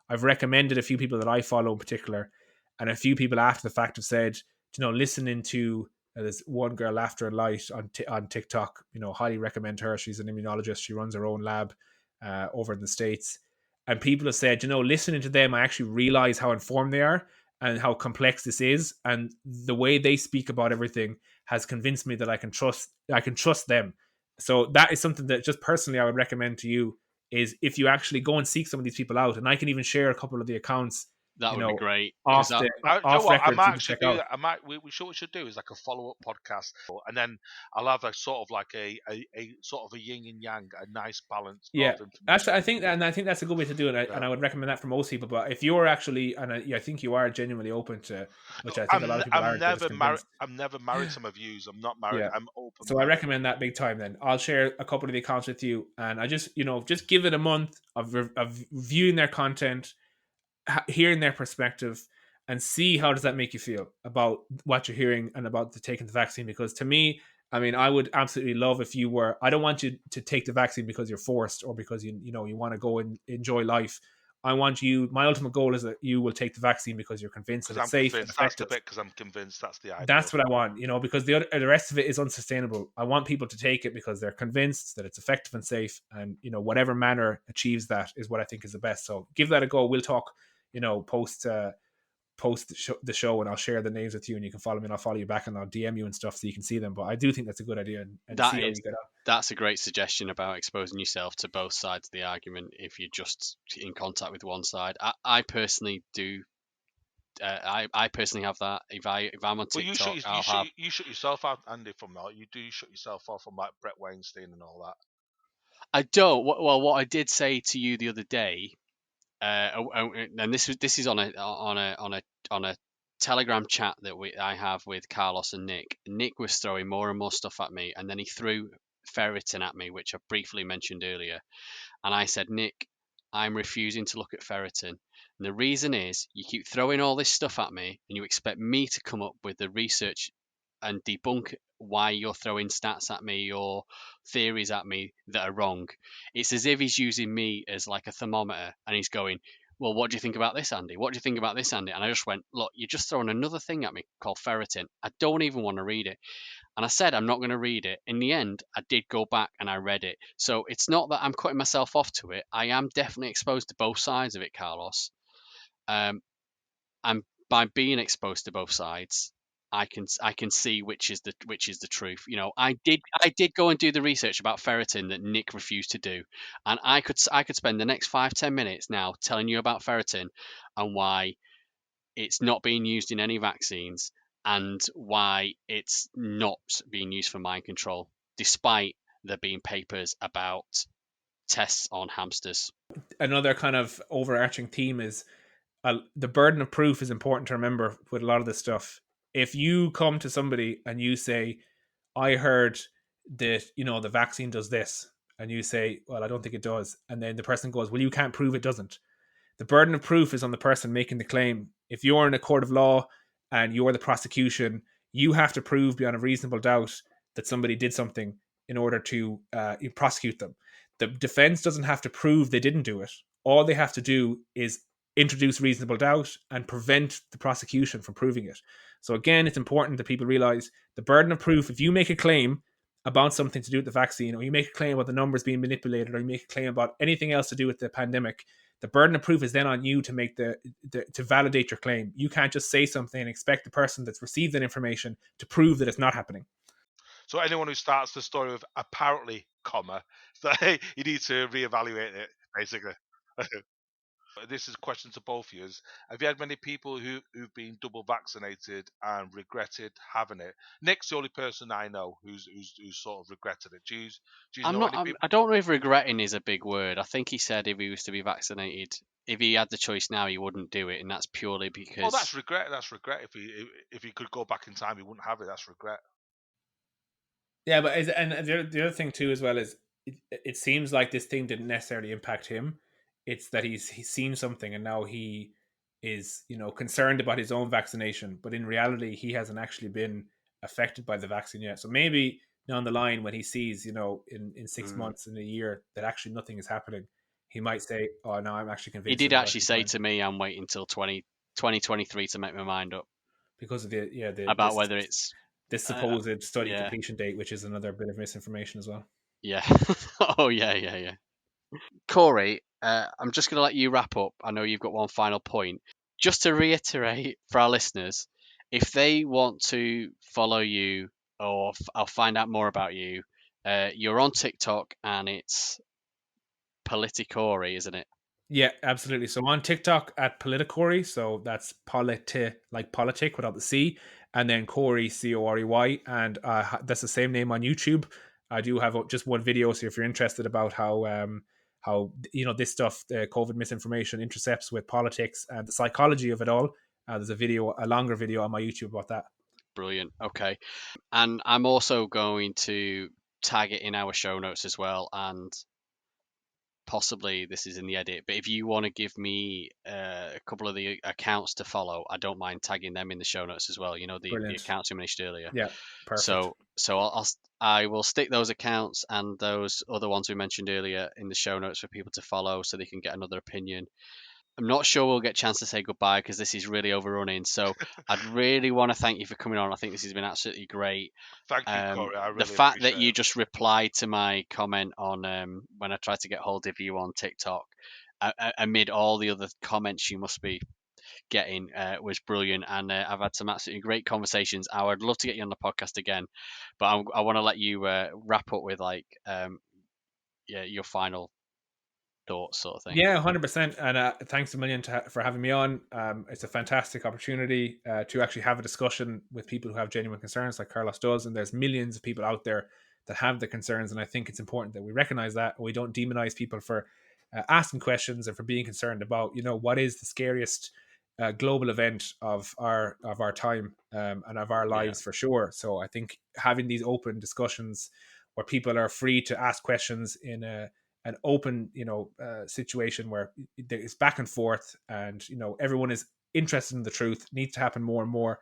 I've recommended a few people that I follow in particular, and a few people after the fact have said, listening to there's one girl, Laughter and Light, on TikTok, highly recommend her. She's an immunologist, she runs her own lab over in the States, and people have said, listening to them, I actually realize how informed they are and how complex this is, and the way they speak about everything has convinced me that I can trust them. So that is something that just personally I would recommend to you, is if you actually go and seek some of these people out, and I can even share a couple of the accounts, That would be great. off That, the You know off what? I record, might you can actually check do out. that. We what we should do is like a follow up podcast, and then I'll have a sort of like a sort of a yin and yang, a nice balance Yeah, of information. actually, I think that's a good way to do it, and I would recommend that for most people. But if you're actually, and I think you are genuinely open to, which I think a lot of people are, never married. I'm never married to my views. I'm not married. Yeah. I'm open. So I recommend that big time. Then I'll share a couple of the accounts with you, and I just, just give it a month of viewing their content, hearing their perspective, and see how does that make you feel about what you're hearing and about taking the vaccine. Because to me, I mean, I would absolutely love if you were. I don't want you to take the vaccine because you're forced or because you want to go and enjoy life. I want you. My ultimate goal is that you will take the vaccine because you're convinced that Because it's I'm safe and convinced. That's the effective. bit. Because I'm convinced. That's the ideal. That's what I want, because the rest of it is unsustainable. I want people to take it because they're convinced that it's effective and safe, and whatever manner achieves that is what I think is the best. So give that a go. We'll talk, post the show, and I'll share the names with you, and you can follow me, and I'll follow you back, and I'll DM you and stuff so you can see them. But I do think that's a good idea, and see how you get on. That's a great suggestion about exposing yourself to both sides of the argument if you're just in contact with one side. I personally do. I personally have that. If I'm on TikTok, you shut yourself out, Andy, from that. You do shut yourself off from like Brett Weinstein and all that. I don't. Well, what I did say to you the other day, and this is on a Telegram chat that I have with Carlos and Nick. Nick was throwing more and more stuff at me, and then he threw ferritin at me, which I briefly mentioned earlier. And I said, Nick, I'm refusing to look at ferritin. And the reason is you keep throwing all this stuff at me, and you expect me to come up with the research and debunk why you're throwing stats at me or theories at me that are wrong. It's as if he's using me as like a thermometer, and he's going, well, what do you think about this, Andy? What do you think about this, Andy? And I just went, look, you're just throwing another thing at me called ferritin. I don't even want to read it. And I said, I'm not going to read it. In the end, I did go back and I read it. So it's not that I'm cutting myself off to it. I am definitely exposed to both sides of it, Carlos. And by being exposed to both sides, I can see which is the truth. I did go and do the research about ferritin that Nick refused to do, and I could spend the next 5-10 minutes now telling you about ferritin and why it's not being used in any vaccines and why it's not being used for mind control, despite there being papers about tests on hamsters. Another kind of overarching theme is the burden of proof is important to remember with a lot of this stuff. If you come to somebody and you say, I heard that, the vaccine does this, and you say, well, I don't think it does. And then the person goes, well, you can't prove it doesn't. The burden of proof is on the person making the claim. If you're in a court of law and you're the prosecution, you have to prove beyond a reasonable doubt that somebody did something in order to prosecute them. The defense doesn't have to prove they didn't do it. All they have to do is introduce reasonable doubt and prevent the prosecution from proving it. So again, it's important that people realize the burden of proof. If you make a claim about something to do with the vaccine, or you make a claim about the numbers being manipulated, or you make a claim about anything else to do with the pandemic, the burden of proof is then on you to make to validate your claim. You can't just say something and expect the person that's received that information to prove that it's not happening. So anyone who starts the story with apparently, so you need to reevaluate it, basically. This is a question to both of you. Have you had many people who've been double vaccinated and regretted having it? Nick's the only person I know who's sort of regretted it. Do you know any people? I don't know if regretting is a big word. I think he said if he was to be vaccinated, if he had the choice now, he wouldn't do it, and that's purely because. Oh, that's regret. That's regret. If he could go back in time, he wouldn't have it. That's regret. Yeah, but the other thing too as well is it seems like this thing didn't necessarily impact him. It's that he's seen something and now he is concerned about his own vaccination, but in reality he hasn't actually been affected by the vaccine yet. So maybe down the line when he sees in 6 months, in a year, that actually nothing is happening, he might say, oh no, I'm actually convinced. He did actually say to me, I'm waiting until 2023 to make my mind up because of about whether it's this supposed study completion date, which is another bit of misinformation as well. Yeah. Oh yeah. Corey, I'm just going to let you wrap up. I know you've got one final point. Just to reiterate for our listeners, if they want to follow you or I'll find out more about you, you're on TikTok and it's Politicory, isn't it? Yeah, absolutely. So on TikTok at Politicory, so that's like politic without the C, and then Corey, Corey, and that's the same name on YouTube. I do have just one video, so if you're interested about how this stuff, the COVID misinformation, intercepts with politics and the psychology of it all, there's a longer video on my YouTube about that. Brilliant. Okay, and I'm also going to tag it in our show notes as well, and possibly this is in the edit, but if you want to give me a couple of the accounts to follow, I don't mind tagging them in the show notes as well. The accounts you mentioned earlier. Yeah, perfect. So I will stick those accounts and those other ones we mentioned earlier in the show notes for people to follow, so they can get another opinion. I'm not sure we'll get a chance to say goodbye because this is really overrunning. So I'd really want to thank you for coming on. I think this has been absolutely great. Thank you, Corey. I The really fact that appreciate you it. just replied to my comment on when I tried to get hold of you on TikTok, amid all the other comments you must be getting, was brilliant. And I've had some absolutely great conversations. I would love to get you on the podcast again, but I want to let you wrap up with your final thoughts, sort of thing. Yeah, 100%. And thanks a million for having me on. It's a fantastic opportunity to actually have a discussion with people who have genuine concerns, like Carlos does. And there's millions of people out there that have the concerns. And I think it's important that we recognize that we don't demonize people for asking questions and for being concerned about, what is the scariest global event of our time and of our Yeah, lives for sure. So I think having these open discussions where people are free to ask questions in an open situation where it's back and forth, and everyone is interested in the truth, needs to happen more and more.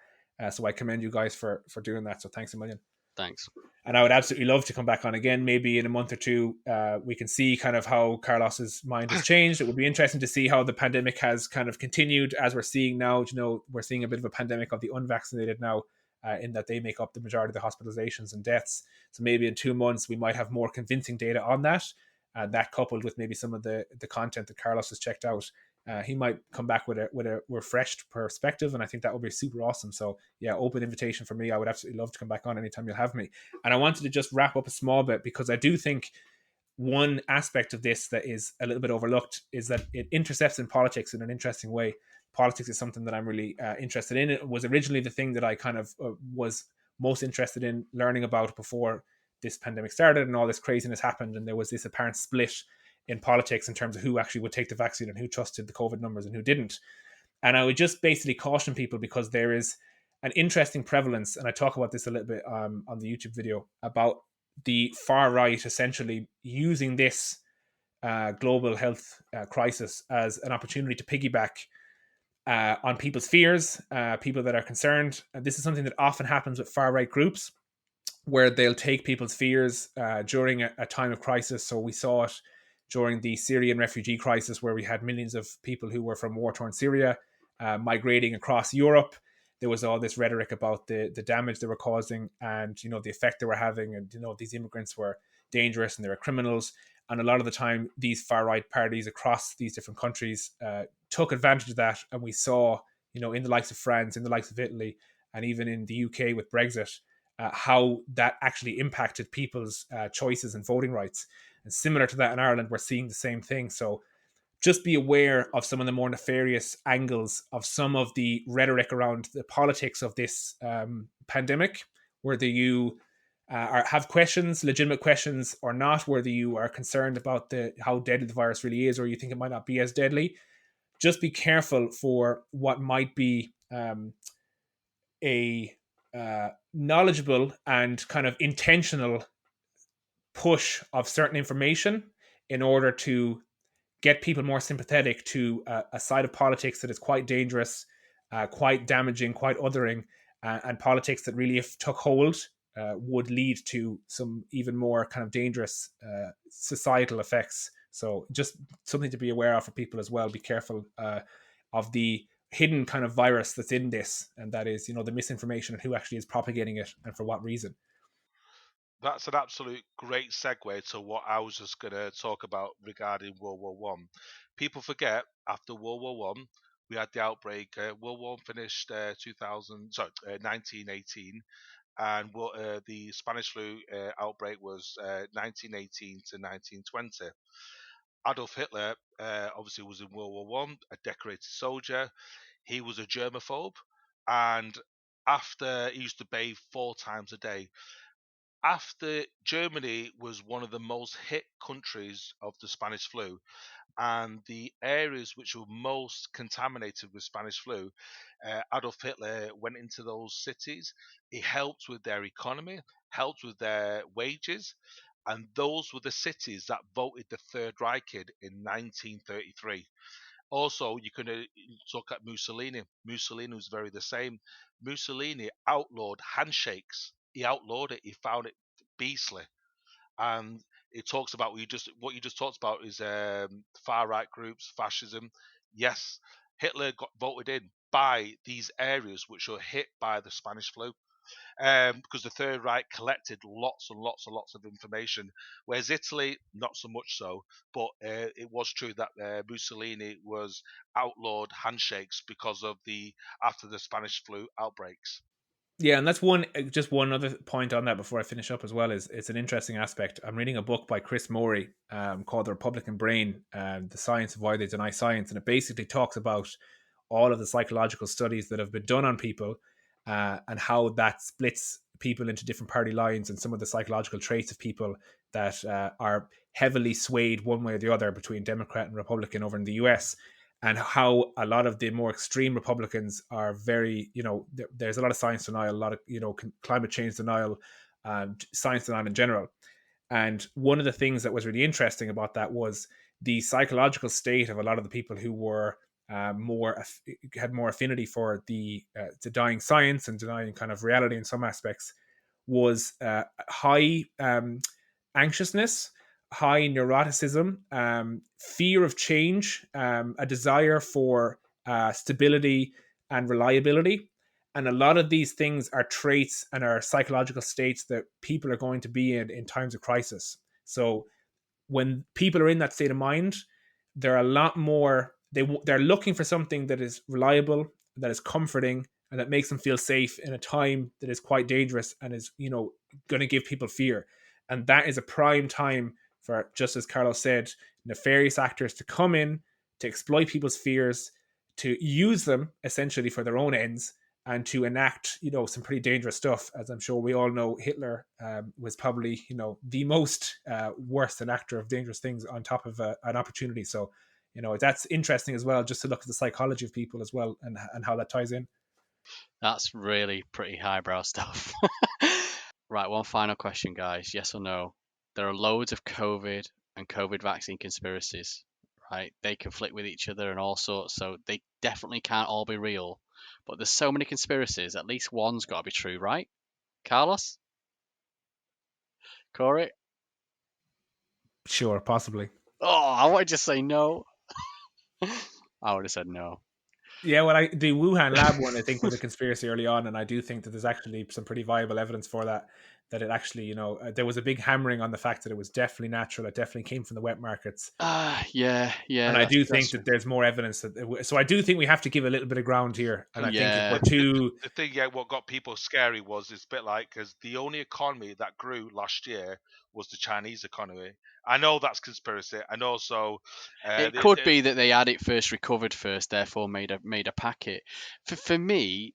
So I commend you guys for doing that, so thanks a million. thanks. And I would absolutely love to come back on again, maybe in a month or two. We can see kind of how Carlos's mind has changed. It would be interesting to see how the pandemic has kind of continued, as we're seeing now. We're seeing a bit of a pandemic of the unvaccinated now, in that they make up the majority of the hospitalizations and deaths. So maybe in 2 months we might have more convincing data on that. That coupled with maybe some of the content that Carlos has checked out, he might come back with a refreshed perspective, and I think that would be super awesome. So yeah, open invitation for me. I would absolutely love to come back on anytime you'll have me. And I wanted to just wrap up a small bit, because I do think one aspect of this that is a little bit overlooked is that it intercepts in politics in an interesting way. Politics is something that I'm really interested in. It was originally the thing that I kind of was most interested in learning about before this pandemic started and all this craziness happened. And there was this apparent split in politics in terms of who actually would take the vaccine and who trusted the COVID numbers and who didn't. And I would just basically caution people, because there is an interesting prevalence, and I talk about this a little bit on the YouTube video, about the far right essentially using this global health crisis as an opportunity to piggyback on people's fears, people that are concerned. And this is something that often happens with far right groups, where they'll take people's fears during a time of crisis. So we saw it during the Syrian refugee crisis, where we had millions of people who were from war-torn Syria migrating across Europe. There was all this rhetoric about the damage they were causing, and the effect they were having, and these immigrants were dangerous and they were criminals. And a lot of the time, these far right parties across these different countries took advantage of that, and we saw, in the likes of France, in the likes of Italy, and even in the UK with Brexit, how that actually impacted people's choices and voting rights. And similar to that in Ireland, we're seeing the same thing. So just be aware of some of the more nefarious angles of some of the rhetoric around the politics of this pandemic, whether you have questions, legitimate questions or not, whether you are concerned about how deadly the virus really is, or you think it might not be as deadly. Just be careful for what might be a knowledgeable and kind of intentional push of certain information in order to get people more sympathetic to a side of politics that is quite dangerous, quite damaging, quite othering, and politics that really, if took hold, would lead to some even more kind of dangerous societal effects. So just something to be aware of for people as well. Be careful of the hidden kind of virus that's in this, and that is, the misinformation and who actually is propagating it and for what reason. That's an absolute great segue to what I was just going to talk about regarding World War One. People forget, after World War One, we had the outbreak. World War One finished 1918, and the Spanish flu outbreak was 1918 to 1920. Adolf Hitler obviously was in World War One, a decorated soldier. He was a germaphobe, and after he used to bathe 4 times a day. After Germany was one of the most hit countries of the Spanish flu, and the areas which were most contaminated with Spanish flu, Adolf Hitler went into those cities. He helped with their economy, helped with their wages, and those were the cities that voted the Third Reich in 1933. Also, you can look at Mussolini. Mussolini was very the same. Mussolini outlawed handshakes. He outlawed it. He found it beastly. And it talks about what you just talked about is far right groups, fascism. yes, Hitler got voted in by these areas which were hit by the Spanish flu. Because the Third Reich collected lots and lots and lots of information, whereas Italy, not so much so. But it was true that Mussolini was outlawed handshakes because of after the Spanish flu outbreaks. Yeah, and that's just one other point on that before I finish up as well. Is it's an interesting aspect. I'm reading a book by Chris Morey called The Republican Brain, The Science of Why They Deny Science, and it basically talks about all of the psychological studies that have been done on people and how that splits people into different party lines and some of the psychological traits of people that are heavily swayed one way or the other between Democrat and Republican over in the US, and how a lot of the more extreme Republicans are very, there's a lot of science denial, a lot of, climate change denial, science denial in general. And one of the things that was really interesting about that was the psychological state of a lot of the people who were had more affinity for the denying science and denying kind of reality in some aspects was high anxiousness, high neuroticism, fear of change, a desire for stability and reliability. And a lot of these things are traits and are psychological states that people are going to be in times of crisis. So when people are in that state of mind, they're a lot more, they're looking for something that is reliable, that is comforting, and that makes them feel safe in a time that is quite dangerous and is, going to give people fear. And that is a prime time for, just as Carlos said, nefarious actors to come in, to exploit people's fears, to use them essentially for their own ends, and to enact, some pretty dangerous stuff. As I'm sure we all know, Hitler was probably, the most worst enactor of dangerous things on top of an opportunity. So, that's interesting as well, just to look at the psychology of people as well, and how that ties in. That's really pretty highbrow stuff. Right, one final question, guys. Yes or no? There are loads of COVID and COVID vaccine conspiracies, right? They conflict with each other and all sorts, so they definitely can't all be real. But there's so many conspiracies, at least one's got to be true, right? Carlos? Corey? Sure, possibly. Oh, I wanted to say no. I would have said no. Yeah, well, the Wuhan lab one, I think, was a conspiracy early on, and I do think that there's actually some pretty viable evidence for that. That it actually, there was a big hammering on the fact that it was definitely natural. It definitely came from the wet markets. Yeah. And I do think that there's more evidence that. So I do think we have to give a little bit of ground here. And I think if we're too, the thing, what got people scary was it's a bit like, because the only economy that grew last year was the Chinese economy. I know that's conspiracy, and also it could be that they had it first, recovered first, therefore made a packet. For me,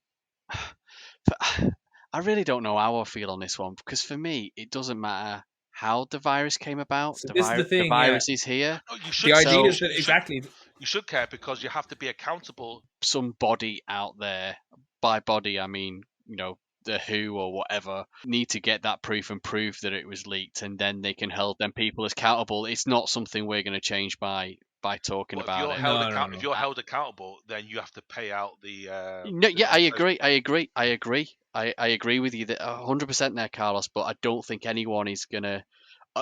I really don't know how I feel on this one, because for me it doesn't matter how the virus came about. So this is the thing, the virus is here. No, you should. The idea So is that exactly. You should care, because you have to be accountable. Some body out there, by body I mean, the WHO or whatever, need to get that proof and prove that it was leaked, and then they can hold them people accountable. It's not something we're going to change by talking about it. If you're held accountable, then you have to pay out the. I agree with you that 100% there, Carlos. But I don't think anyone is gonna.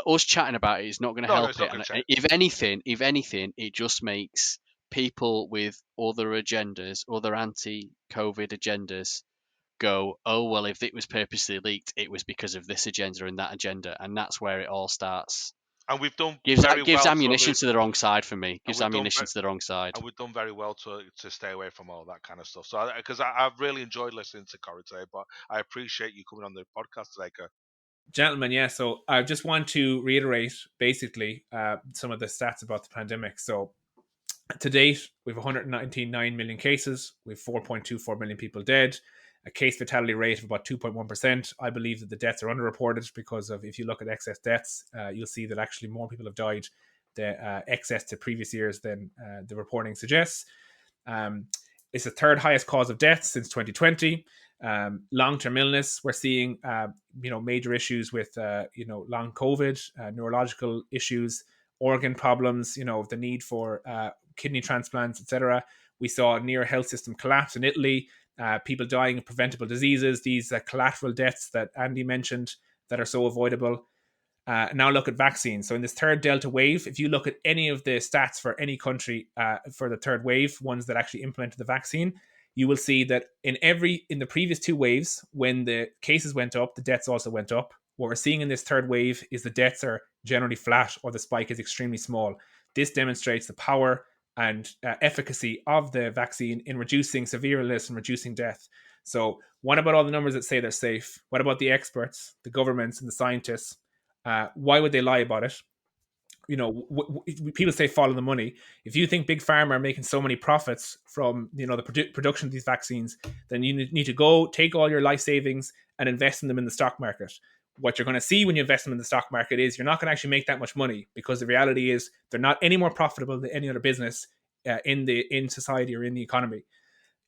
Us chatting about it is not going to help it. And if anything, it just makes people with other agendas, other anti-COVID agendas, go, oh well, if it was purposely leaked, it was because of this agenda and that agenda, and that's where it all starts. And we've done gives ammunition to the wrong side for me. Gives ammunition to the wrong side. And we've done very well to stay away from all that kind of stuff. So, because I've really enjoyed listening to Corey today, but I appreciate you coming on the podcast today, Kerr. Gentlemen, yeah. So I just want to reiterate basically some of the stats about the pandemic. So to date, we have 199 million cases. We have 4.24 million people dead. A case fatality rate of about 2.1%. I believe that the deaths are underreported because of, if you look at excess deaths, you'll see that actually more people have died the excess to previous years than the reporting suggests. It's the third highest cause of death since 2020. Long-term illness, we're seeing major issues with long COVID, neurological issues, organ problems, the need for kidney transplants, etc. We saw a near health system collapse in Italy. People dying of preventable diseases, these collateral deaths that Andy mentioned that are so avoidable. Now look at vaccines. So in this third Delta wave, if you look at any of the stats for any country for the third wave, ones that actually implemented the vaccine, you will see that in the previous 2 waves, when the cases went up, the deaths also went up. What we're seeing in this third wave is the deaths are generally flat, or the spike is extremely small. This demonstrates the power and efficacy of the vaccine in reducing severe illness and reducing death. So what about all the numbers that say they're safe? What about the experts, the governments, and the scientists? Why would they lie about it? People say follow the money. If you think Big Pharma are making so many profits from the production of these vaccines, then you need to go take all your life savings and invest in them in the stock market. What you're going to see when you invest them in the stock market is you're not going to actually make that much money, because the reality is they're not any more profitable than any other business in society or in the economy.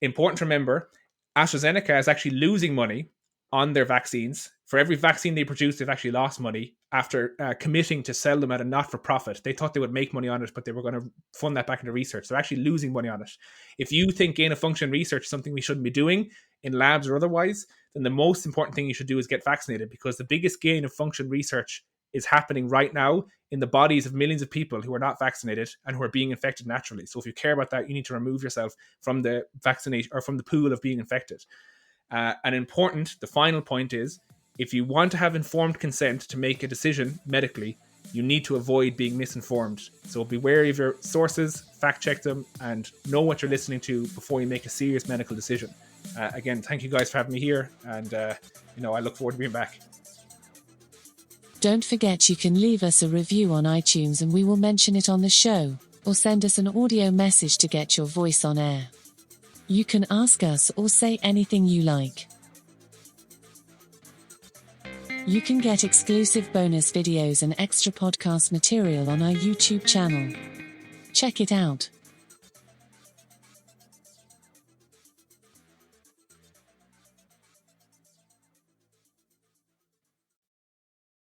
Important to remember, AstraZeneca is actually losing money on their vaccines. For every vaccine they produce, they've actually lost money after committing to sell them at a not-for-profit. They thought they would make money on it, but they were going to fund that back into research. They're actually losing money on it. If you think gain-of-function research is something we shouldn't be doing in labs or otherwise, then the most important thing you should do is get vaccinated, because the biggest gain-of-function research is happening right now in the bodies of millions of people who are not vaccinated and who are being infected naturally. So if you care about that, you need to remove yourself from the vaccination or from the pool of being infected. The final point is, if you want to have informed consent to make a decision medically, you need to avoid being misinformed. So be wary of your sources, fact check them, and know what you're listening to before you make a serious medical decision. Again, thank you guys for having me here, and I look forward to being back. Don't forget you can leave us a review on iTunes and we will mention it on the show, or send us an audio message to get your voice on air. You can ask us or say anything you like. You can get exclusive bonus videos and extra podcast material on our YouTube channel. Check it out.